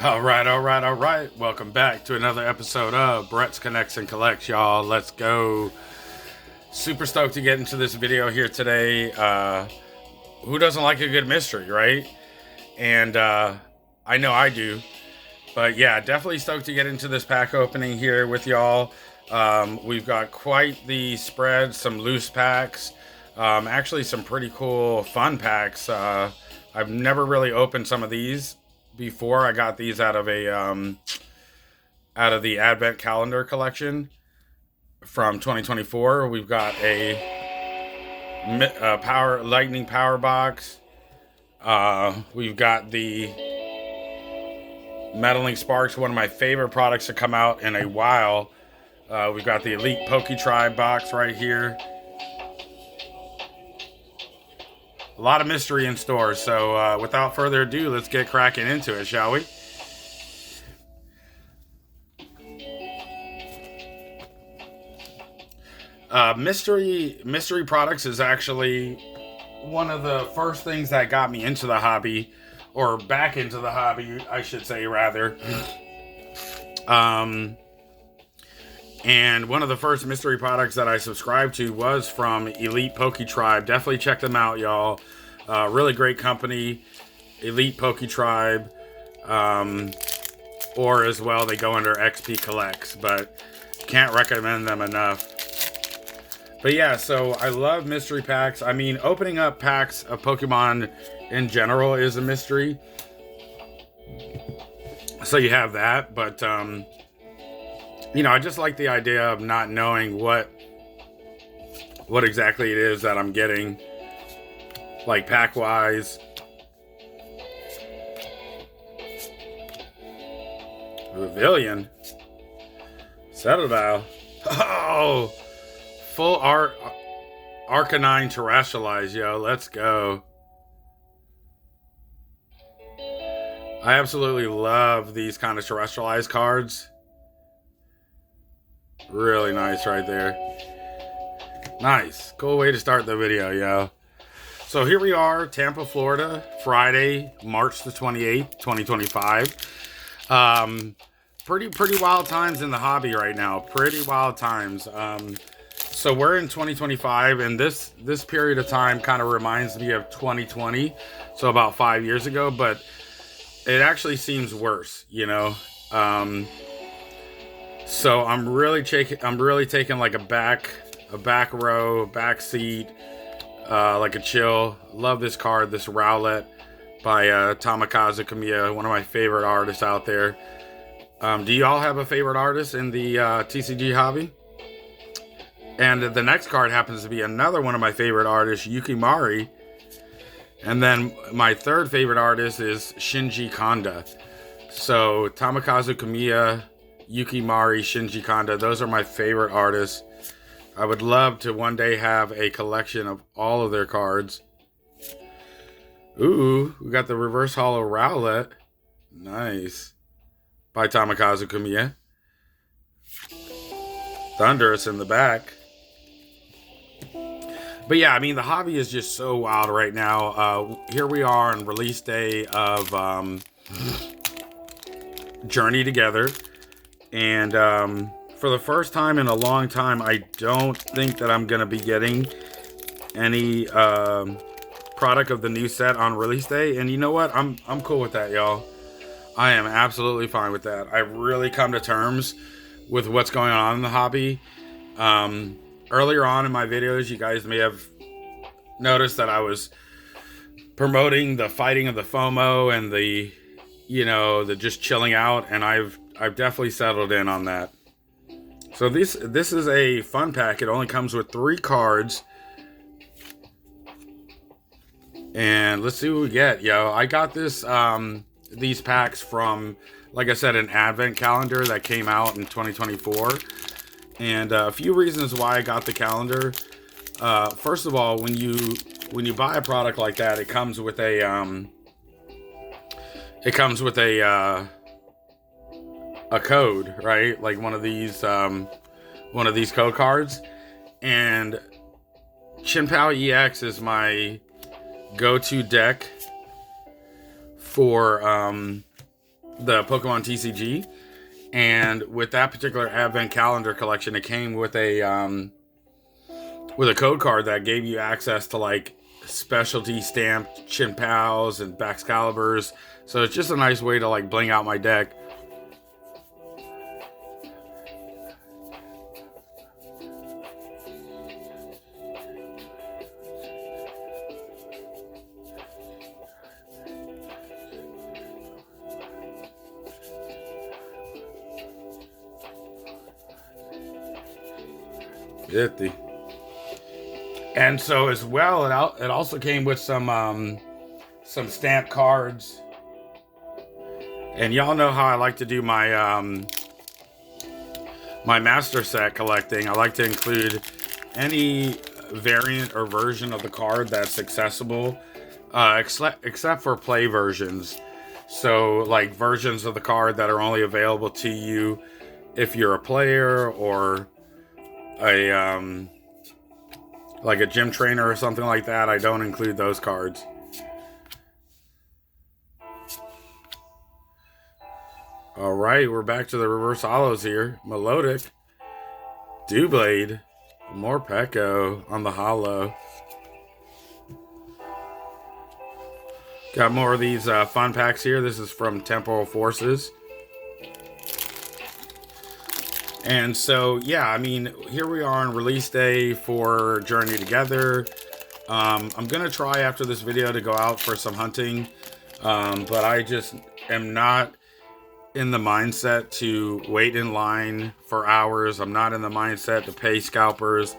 All right. Welcome back to another episode of Brett's Connects and Collects, y'all. Let's go. Super stoked to get into this video here today. Who doesn't like a good mystery, right? And I know I do. But yeah, definitely stoked to get into this pack opening here with y'all. We've got quite the spread, some loose packs. Actually, some pretty cool fun packs. I've never really opened some of these before. I got these out of the Advent Calendar collection from 2024. We've got a lightning power box. We've got the Meddling Sparks, one of my favorite products to come out in a while. We've got the Elite Poketribe box right here. A lot of mystery in store, so without further ado, let's get cracking into it, shall we? Mystery products is actually one of the first things that got me into the hobby, or back into the hobby, I should say, rather. And one of the first mystery products that I subscribed to was from Elite Poketribe. Definitely check them out, y'all. Really great company, Elite Poketribe. Or as well, they go under XP Collects, but can't recommend them enough. But yeah, so I love mystery packs. I mean, opening up packs of Pokemon in general is a mystery. So you have that, but you know, I just like the idea of not knowing what exactly it is that I'm getting, like pack-wise. Pavilion. Settledial. Oh! Full Arcanine Terrestrialize, yo. Let's go. I absolutely love these kind of Terrestrialize cards. Really nice right there. Nice. Cool way to start the video, yo. So here we are, Tampa, Florida, Friday, March the 28th, 2025. Pretty wild times in the hobby right now. Pretty wild times. So we're in 2025, and this period of time kind of reminds me of 2020. So about 5 years ago, but it actually seems worse, you know. So I'm really taking like a back seat, like a chill. Love this card, this Rowlet by Tamakazu Kamiya, one of my favorite artists out there. Do y'all have a favorite artist in the TCG hobby? And the next card happens to be another one of my favorite artists, Yukimari. And then my third favorite artist is Shinji Kanda. So Tamakazu Kamiya, Yukimari, Shinji Kanda, those are my favorite artists. I would love to one day have a collection of all of their cards. Ooh, we got the Reverse Holo Rowlet. Nice. By Tamakazu Kamiya. Thunderous in the back. But yeah, I mean, the hobby is just so wild right now. Here we are on release day of Journey Together. And for the first time in a long time, I don't think that I'm going to be getting any product of the new set on release day. And you know what? I'm cool with that, y'all. I am absolutely fine with that. I've really come to terms with what's going on in the hobby. Earlier on in my videos, you guys may have noticed that I was promoting the fighting of the FOMO and the, you know, the just chilling out, and I've definitely settled in on that. So this is a fun pack. It only comes with 3 cards. And let's see what we get, yo. I got this these packs from, like I said, an Advent calendar that came out in 2024. And a few reasons why I got the calendar. First of all, when you buy a product like that, it comes with a code, right? Like one of these code cards. And Chinpao EX is my go-to deck for the Pokemon TCG. And with that particular Advent Calendar collection, it came with a code card that gave you access to like specialty stamped Chinpows and Baxcaliburs. So it's just a nice way to like bling out my deck. And so as well, it also came with some stamped cards. And y'all know how I like to do my my master set collecting. I like to include any variant or version of the card that's accessible, except for play versions. So like versions of the card that are only available to you if you're a player, or a like a gym trainer or something like that. I don't include those cards. All right, we're back to the reverse hollows here. Melodic, Doublade, Morpeko on the hollow. Got more of these fun packs here. This is from Temporal Forces. And so, yeah, I mean, here we are on release day for Journey Together. I'm going to try after this video to go out for some hunting. But I just am not in the mindset to wait in line for hours. I'm not in the mindset to pay scalpers.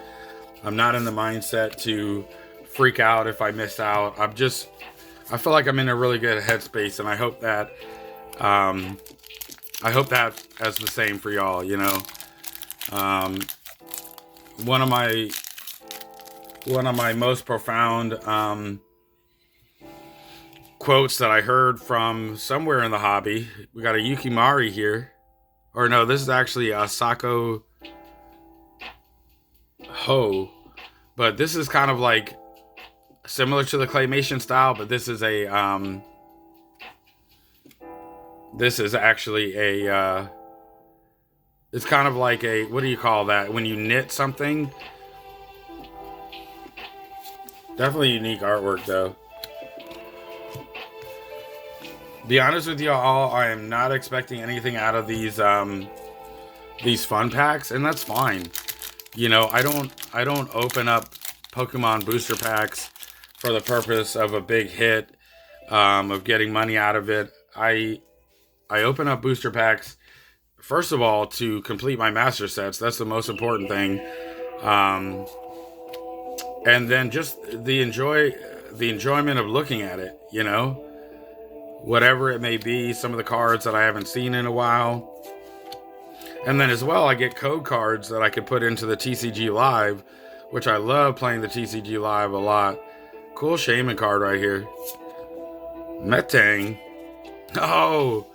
I'm not in the mindset to freak out if I miss out. I feel like I'm in a really good headspace, and I hope that as the same for y'all, you know. One of my most profound quotes that I heard from somewhere in the hobby. We got a Yukimari here. Or no, this is actually a Sako Ho. But this is kind of like similar to the claymation style, but this is actually a it's kind of like a, what do you call that? When you knit something. Definitely unique artwork though. Be honest with you all, I am not expecting anything out of these fun packs, and that's fine. You know, I don't open up Pokemon booster packs for the purpose of a big hit, of getting money out of it. I open up booster packs first of all to complete my master sets. That's the most important thing. And then just the enjoyment of looking at it, you know, whatever it may be. Some of the cards that I haven't seen in a while. And then as well, I get code cards that I could put into the TCG Live, which I love playing the TCG Live a lot. Cool Shaman card right here. Metang. Oh,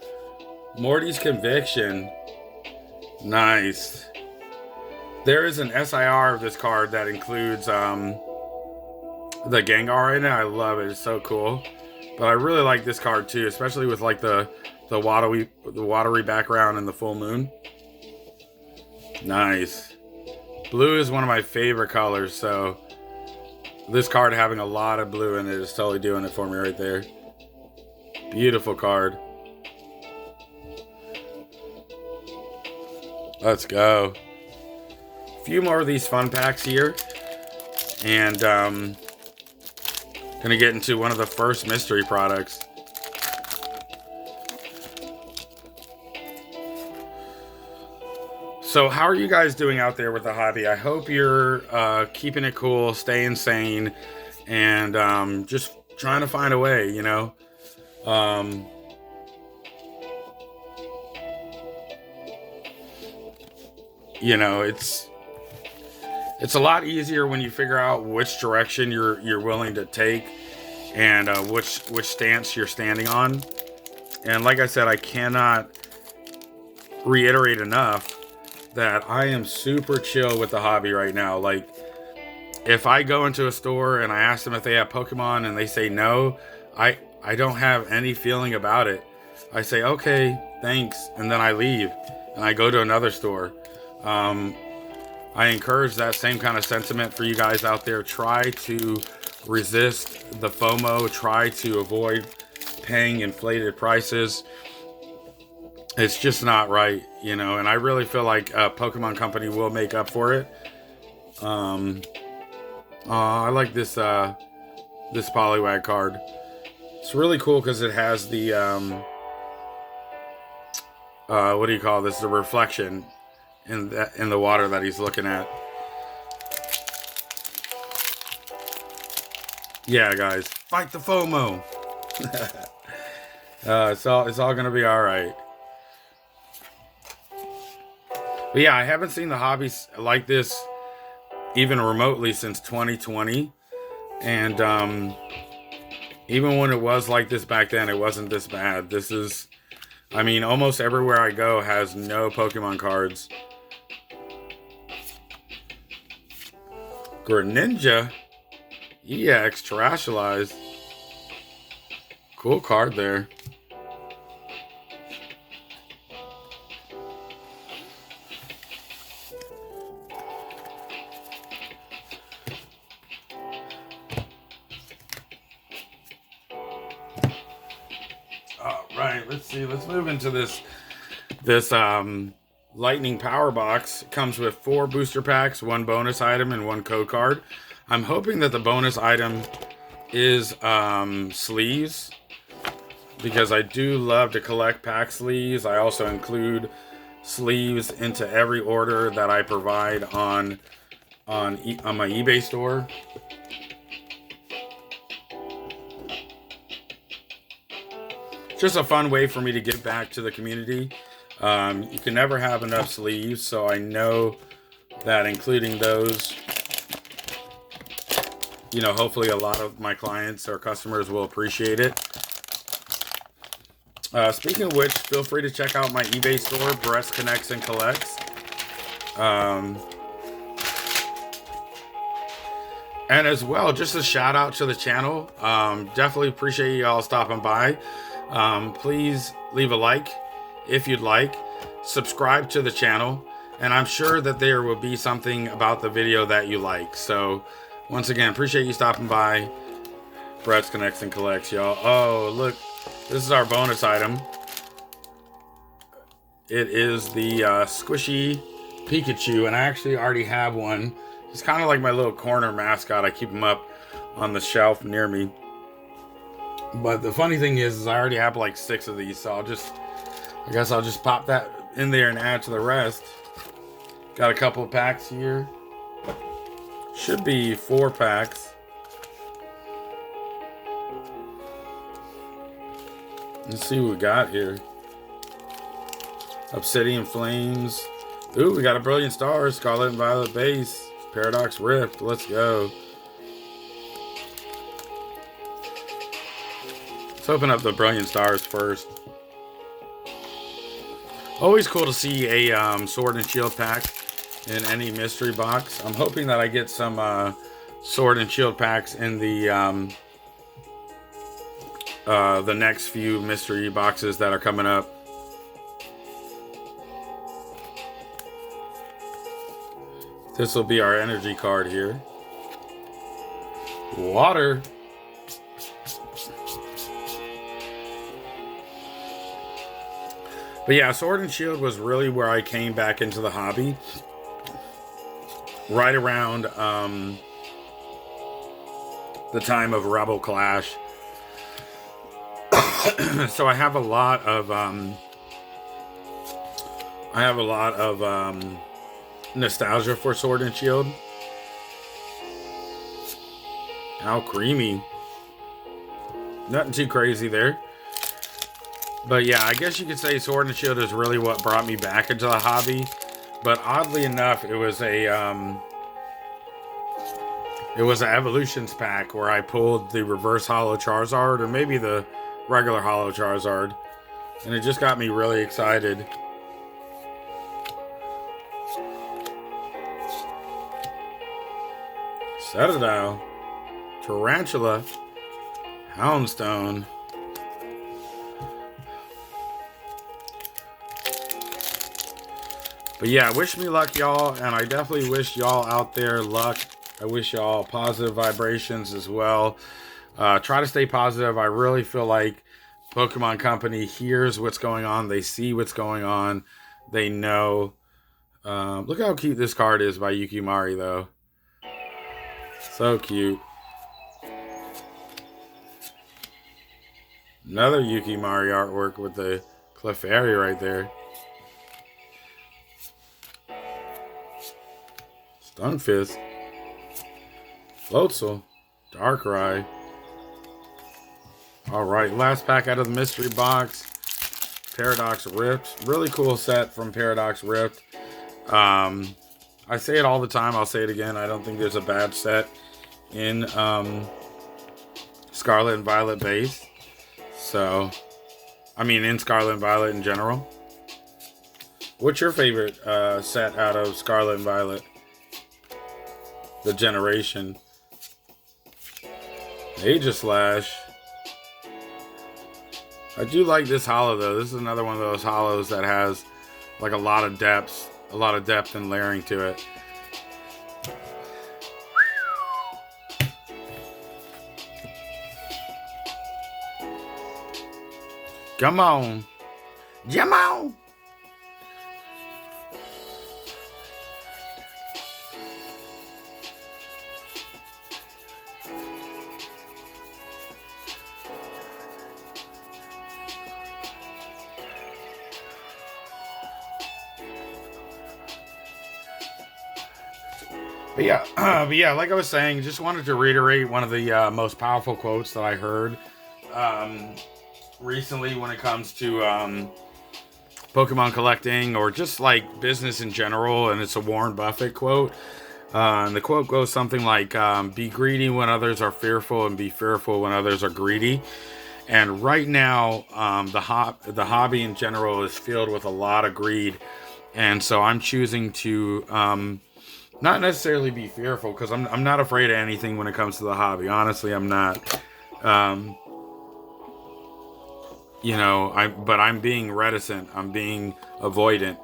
Morty's Conviction. Nice. There is an SIR of this card that includes the Gengar in it. I love it. It's so cool. But I really like this card too, especially with like the watery background and the full moon. Nice. Blue is one of my favorite colors, so this card having a lot of blue in it is totally doing it for me right there. Beautiful card. Let's go. A few more of these fun packs here. And gonna get into one of the first mystery products. So how are you guys doing out there with the hobby? I hope you're keeping it cool, staying sane, and just trying to find a way, you know. You know, it's a lot easier when you figure out which direction you're willing to take, and which stance you're standing on. And like I said, I cannot reiterate enough that I am super chill with the hobby right now. Like, if I go into a store and I ask them if they have Pokemon and they say no, I don't have any feeling about it. I say, okay, thanks, and then I leave and I go to another store. I encourage that same kind of sentiment for you guys out there. Try to resist the FOMO. Try to avoid paying inflated prices. It's just not right, you know, and I really feel like a Pokemon Company will make up for it. I like this this Poliwag card. It's really cool because it has the what do you call this? The reflection in the water that he's looking at. Yeah, guys, fight the FOMO. It's all gonna be all right. But yeah, I haven't seen the hobbies like this even remotely since 2020, and even when it was like this back then, it wasn't this bad. This is, I mean, almost everywhere I go has no Pokemon cards. Greninja EX Terrestrialized. Cool card there. Alright, let's see. Let's move into this Lightning Power Box. It comes with 4 booster packs, 1 bonus item, and 1 code card. I'm hoping that the bonus item is sleeves, because I do love to collect pack sleeves. I also include sleeves into every order that I provide on my eBay store. Just a fun way for me to give back to the community. You can never have enough sleeves, so I know that including those, you know, hopefully a lot of my clients or customers will appreciate it. Speaking of which, feel free to check out my eBay store, Breast Connects and Collects. And as well, just a shout out to the channel. Definitely appreciate you all stopping by. Please leave a like if you'd like. Subscribe to the channel. And I'm sure that there will be something about the video that you like. So, once again, appreciate you stopping by. Brett's Connects and Collects, y'all. Oh, look. This is our bonus item. It is the squishy Pikachu. And I actually already have one. He's kind of like my little corner mascot. I keep him up on the shelf near me. But the funny thing is I already have like 6 of these. So I guess I'll just pop that in there and add to the rest. Got a couple of packs here. Should be 4 packs. Let's see what we got here. Obsidian Flames. Ooh, we got a Brilliant Stars, Scarlet and Violet base, Paradox Rift. Let's go. Let's open up the Brilliant Stars first. Always cool to see a Sword and Shield pack in any mystery box. I'm hoping that I get some Sword and Shield packs in the next few mystery boxes that are coming up. This will be our energy card here. Water. But yeah, Sword and Shield was really where I came back into the hobby. Right around the time of Rebel Clash. So I have a lot of nostalgia for Sword and Shield. How creamy. Nothing too crazy there. But yeah, I guess you could say Sword and Shield is really what brought me back into the hobby. But oddly enough, it was an Evolutions pack where I pulled the Reverse Holo Charizard, or maybe the regular Holo Charizard, and it just got me really excited. Citadel, Tarantula, Houndstone. But yeah, wish me luck, y'all. And I definitely wish y'all out there luck. I wish y'all positive vibrations as well. Try to stay positive. I really feel like Pokemon Company hears what's going on. They see what's going on. They know. Look how cute this card is by Yukimari, though. So cute. Another Yukimari artwork with the Clefairy right there. Stunfisk. Floatzel. Darkrai. Alright, last pack out of the mystery box. Paradox Rift. Really cool set from Paradox Rift. I say it all the time. I'll say it again. I don't think there's a bad set in Scarlet and Violet base. So, I mean, in Scarlet and Violet in general. What's your favorite set out of Scarlet and Violet? The generation. Aegislash. I do like this holo though. This is another one of those holos that has like a lot of depth and layering to it. Come on. Come on. But yeah, like I was saying, just wanted to reiterate one of the most powerful quotes that I heard recently when it comes to Pokemon collecting or just like business in general, and it's a Warren Buffett quote. And the quote goes something like, be greedy when others are fearful and be fearful when others are greedy. And right now, the hobby in general is filled with a lot of greed. And so I'm choosing to not necessarily be fearful, because I'm not afraid of anything when it comes to the hobby. Honestly, I'm not. But I'm being reticent. I'm being avoidant.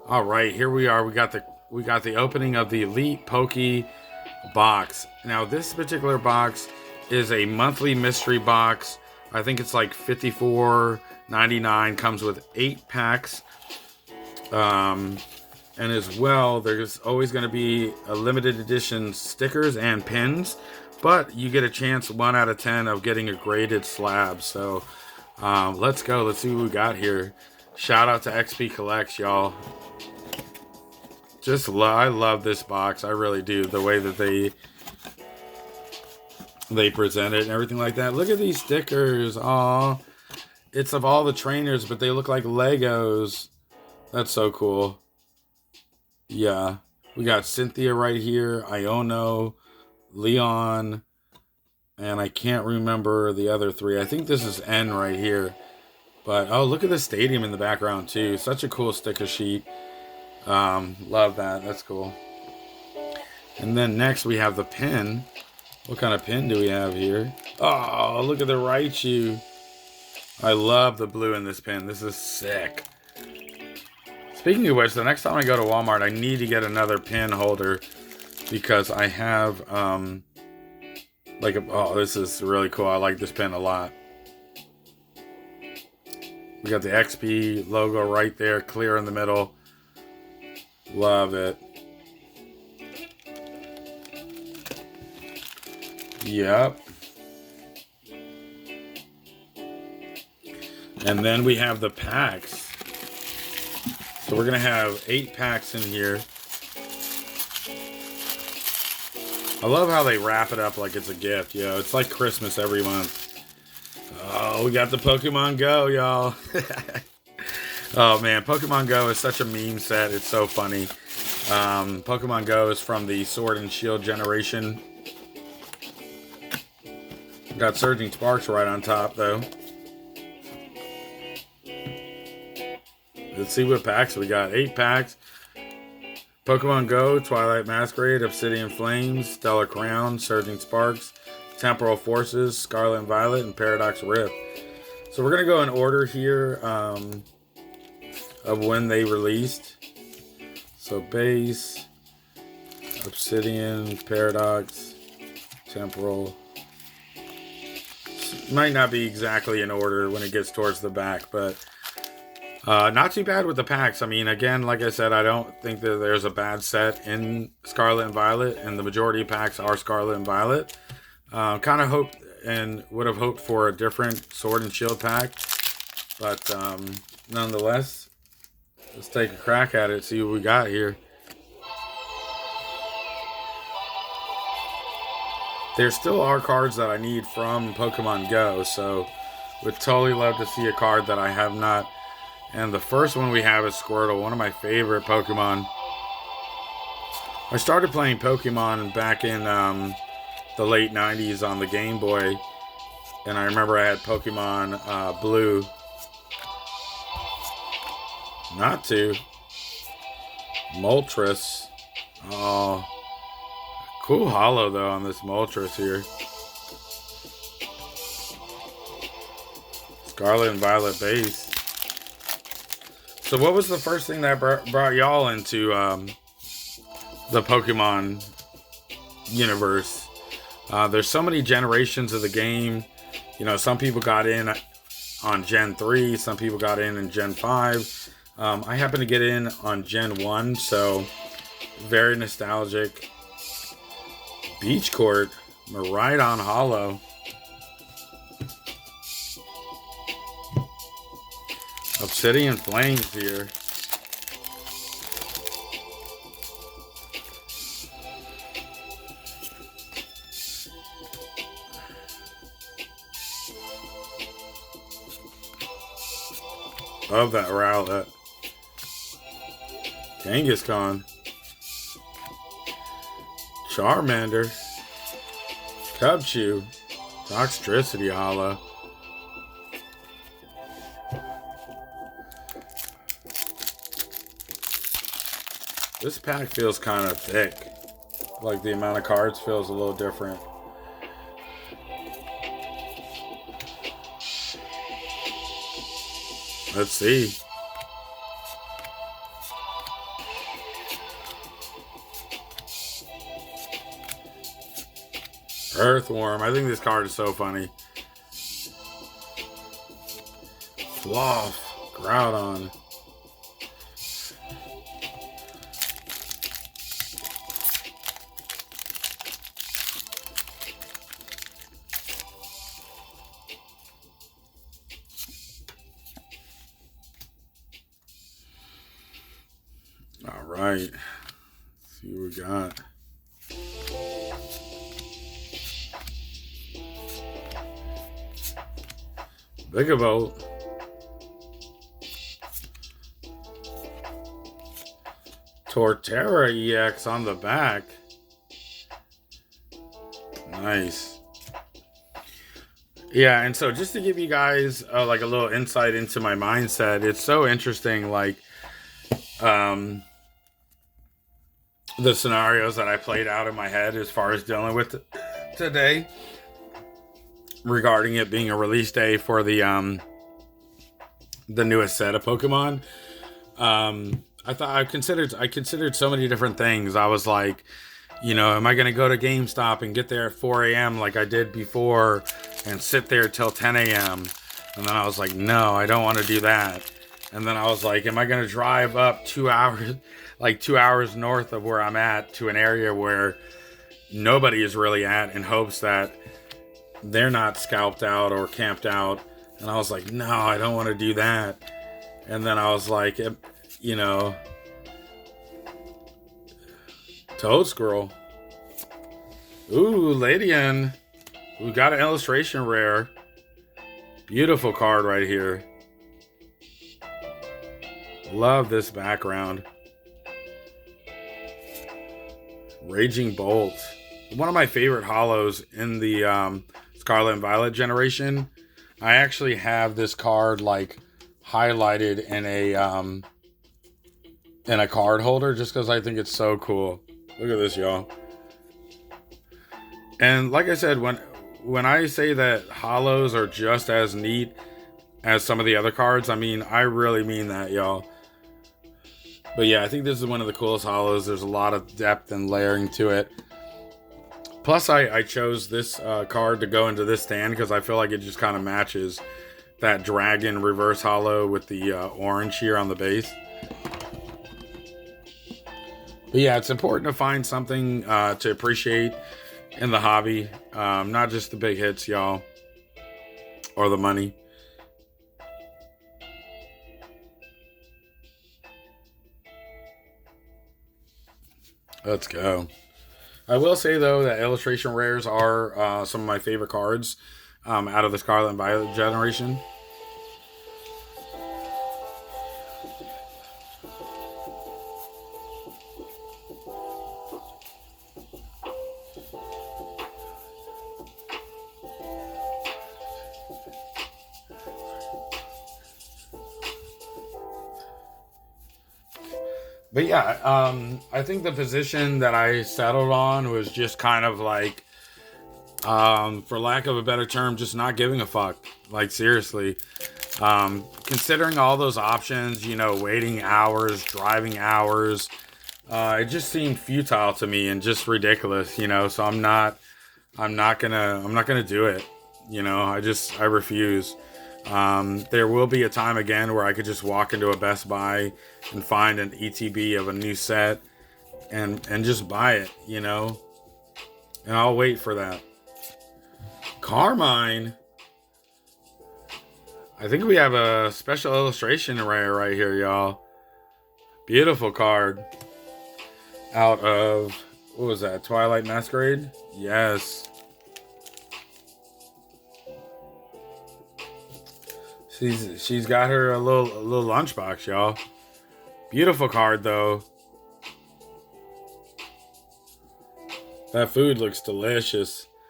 All right, here we are. We got the opening of the Elite Poke box. Now, this particular box is a monthly mystery box. I think it's like $54.99. Comes with 8 packs. And as well, there's always going to be a limited edition stickers and pins, but you get a chance 1 out of 10 of getting a graded slab. So let's go. Let's see what we got here. Shout out to XP Collects, y'all. I love this box. I really do. The way that they present it and everything like that. Look at these stickers. Aw. It's of all the trainers, but they look like Legos. That's so cool. Yeah, we got Cynthia right here, Iono, Leon, and I can't remember the other 3. I think this is N right here. But, oh, look at the stadium in the background, too. Such a cool sticker sheet. Love that. That's cool. And then next we have the pin. What kind of pin do we have here? Oh, look at the Raichu. I love the blue in this pin. This is sick. Speaking of which, the next time I go to Walmart, I need to get another pin holder, because I have, this is really cool. I like this pin a lot. We got the XP logo right there, clear in the middle. Love it. Yep. And then we have the packs. So we're going to have 8 packs in here. I love how they wrap it up like it's a gift, yo. It's like Christmas every month. Oh, we got the Pokemon Go, y'all. Oh, man. Pokemon Go is such a meme set. It's so funny. Pokemon Go is from the Sword and Shield generation. Got Surging Sparks right on top, though. Let's see what packs we got. 8 packs. Pokemon Go, Twilight Masquerade, Obsidian Flames, Stellar Crown, Surging Sparks, Temporal Forces, Scarlet and Violet, and Paradox Rift. So we're going to go in order here of when they released. So base, obsidian, paradox, temporal. Might not be exactly in order when it gets towards the back, but not too bad with the packs. I mean, again, like I said, I don't think that there's a bad set in Scarlet and Violet, and the majority of packs are Scarlet and Violet. Kind of hoped and would have hoped for a different Sword and Shield pack, but nonetheless, let's take a crack at it, see what we got here. There still are cards that I need from Pokemon Go, so would totally love to see a card that I have not. And the first one we have is Squirtle, one of my favorite Pokemon. I started playing Pokemon back in the late 90s on the Game Boy, and I remember I had Pokemon Blue. Not to. Moltres. Oh. Cool holo though on this Moltres here. Scarlet and Violet base. So what was the first thing that brought y'all into the Pokemon universe? There's so many generations of the game. You know, some people got in on Gen 3, some people got in Gen 5. I happen to get in on Gen 1, so very nostalgic. Beach Court, Maridon Hollow. Obsidian Flames here. Love that Rowlet. Kangaskhan. Charmander. Cubchoo. Toxtricity Hollow. This pack feels kind of thick. Like the amount of cards feels a little different. Let's see. Earthworm. I think this card is so funny. Floff. Groudon. All right. Let's see what we got. Vigavolt. Torterra EX on the back. Nice. Yeah, and so just to give you guys like a little insight into my mindset, it's so interesting, like the scenarios that I played out in my head as far as dealing with today regarding it being a release day for the newest set of Pokemon. I considered so many different things. I was like, you know, am I going to go to GameStop and get there at 4 a.m. like I did before and sit there till 10 a.m.? And then I was like, no, I don't want to do that. And then I was like, am I going to drive up 2 hours, like 2 hours north of where I'm at to an area where nobody is really at in hopes that they're not scalped out or camped out? And I was like, no, I don't want to do that. And then I was like, you know, Toadsquirrel. Ooh, Ladian. We got an illustration rare. Beautiful card right here. Love this background. Raging Bolt. One of my favorite holos in the Scarlet and Violet generation. I actually have this card like highlighted in a card holder just because I think it's so cool. Look at this, y'all. And like I said, when I say that holos are just as neat as some of the other cards, I mean, I really mean that, y'all. But yeah, I think this is one of the coolest hollows. There's a lot of depth and layering to it. Plus, I chose this card to go into this stand because I feel like it just kind of matches that dragon reverse hollow with the orange here on the base. But yeah, it's important to find something to appreciate in the hobby. Not just the big hits, y'all. Or the money. Let's go. I will say, though, that illustration rares are some of my favorite cards out of the Scarlet and Violet generation. But yeah, I think the position that I settled on was just kind of like, for lack of a better term, just not giving a fuck. Like, seriously. Considering all those options, you know, waiting hours, driving hours, it just seemed futile to me and just ridiculous, you know, so I'm not gonna do it. You know, I refuse. There will be a time again where I could just walk into a Best Buy and find an ETB of a new set and just buy it, you know, and I'll wait for that. Carmine. I think we have a special illustration rare right here, y'all. Beautiful card. Out of, what was that, Twilight Masquerade? Yes. She's got her a little lunchbox, y'all. Beautiful card, though. That food looks delicious.